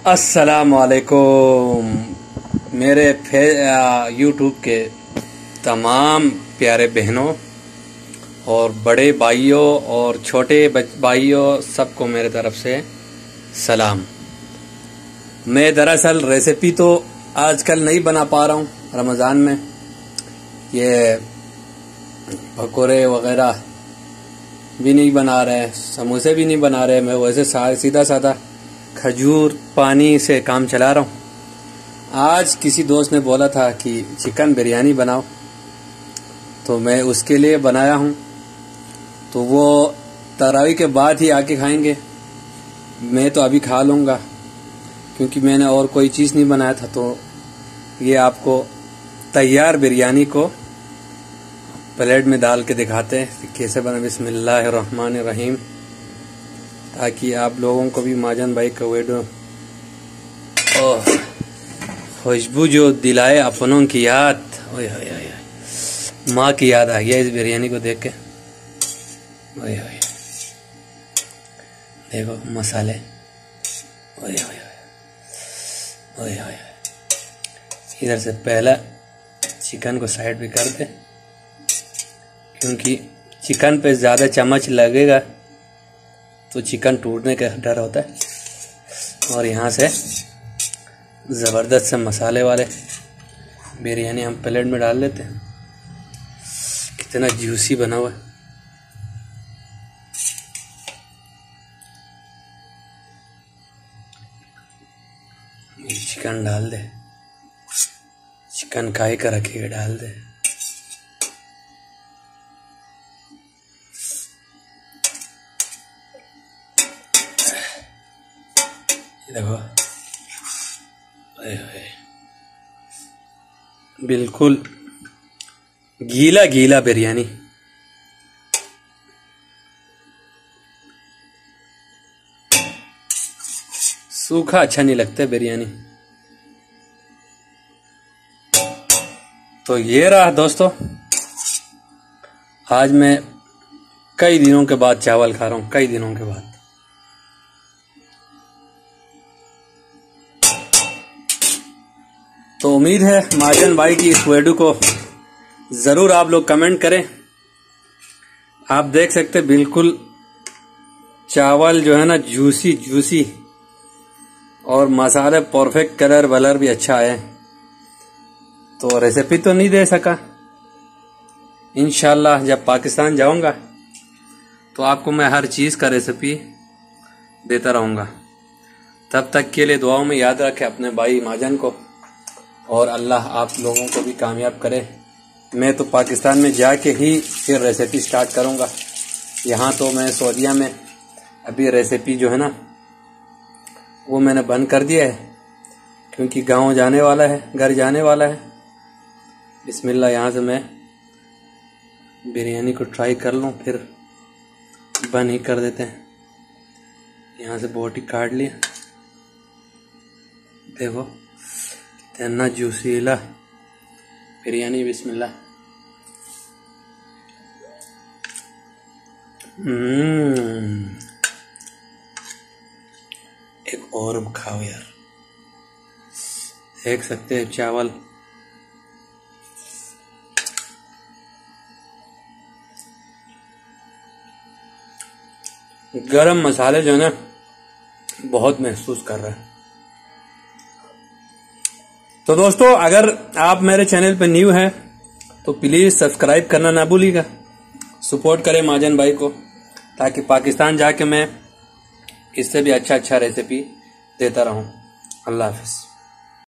अस्सलामुअलैकुम मेरे यूट्यूब के तमाम प्यारे बहनों और बड़े भाइयों और छोटे भाइयों सबको मेरे तरफ से सलाम। मैं दरअसल रेसिपी तो आजकल नहीं बना पा रहा हूँ रमज़ान में। ये पकोड़े वगैरह भी नहीं बना रहे, समोसे भी नहीं बना रहे। मैं वैसे सीधा साधा खजूर पानी से काम चला रहा हूँ। आज किसी दोस्त ने बोला था कि चिकन बिरयानी बनाओ, तो मैं उसके लिए बनाया हूँ। तो वो तरावी के बाद ही आके खाएंगे। मैं तो अभी खा लूँगा क्योंकि मैंने और कोई चीज़ नहीं बनाया था। तो ये आपको तैयार बिरयानी को प्लेट में डाल के दिखाते हैं कैसे बना। बिस्मिल्लाहिर्रहमानिर्रहीम, ताकि आप लोगों को भी माजन भाई का वीडियो खुशबू जो दिलाए अपनों की याद, माँ की याद आ गया इस बिरयानी को देख के। देखो मसाले, इधर से पहला चिकन को साइड पे कर दे क्योंकि चिकन पे ज़्यादा चम्मच लगेगा तो चिकन टूटने का डर होता है। और यहाँ से ज़बरदस्त से मसाले वाले बिरयानी हम प्लेट में डाल लेते हैं। कितना जूसी बना हुआ है। चिकन डाल दे, चिकन काहे का रखिए डाल दे। देखो बिल्कुल गीला गीला बिरयानी। सूखा अच्छा नहीं लगता बिरयानी। तो ये रहा दोस्तों, आज मैं कई दिनों के बाद चावल खा रहा हूं, कई दिनों के बाद। तो उम्मीद है माजन भाई की इस वीडियो को ज़रूर आप लोग कमेंट करें। आप देख सकते बिल्कुल चावल जो है ना जूसी जूसी, और मसाले परफेक्ट, कलर वलर भी अच्छा है। तो रेसिपी तो नहीं दे सका। इंशाल्लाह जब पाकिस्तान जाऊंगा तो आपको मैं हर चीज़ का रेसिपी देता रहूँगा। तब तक के लिए दुआओं में याद रखें अपने भाई माजन को, और अल्लाह आप लोगों को भी कामयाब करे। मैं तो पाकिस्तान में जाके ही फिर रेसिपी स्टार्ट करूँगा। यहाँ तो मैं सऊदीया में अभी रेसिपी जो है ना वो मैंने बंद कर दिया है क्योंकि गांव जाने वाला है, घर जाने वाला है। बिस्मिल्लाह, यहाँ से मैं बिरयानी को ट्राई कर लूँ फिर बंद ही कर देते हैं। यहाँ से बोटी काट लिया, देखो इतना जूसीला बिरयानी। बिस्मिल्लाह। एक और खाओ यार, देख सकते हैं चावल गरम मसाले जो है ना बहुत महसूस कर रहा है। तो दोस्तों, अगर आप मेरे चैनल पे न्यू हैं तो प्लीज़ सब्सक्राइब करना ना भूलिएगा। सपोर्ट करें माजन भाई को, ताकि पाकिस्तान जाके मैं इससे भी अच्छा रेसिपी देता रहूं। अल्लाह हाफिज़।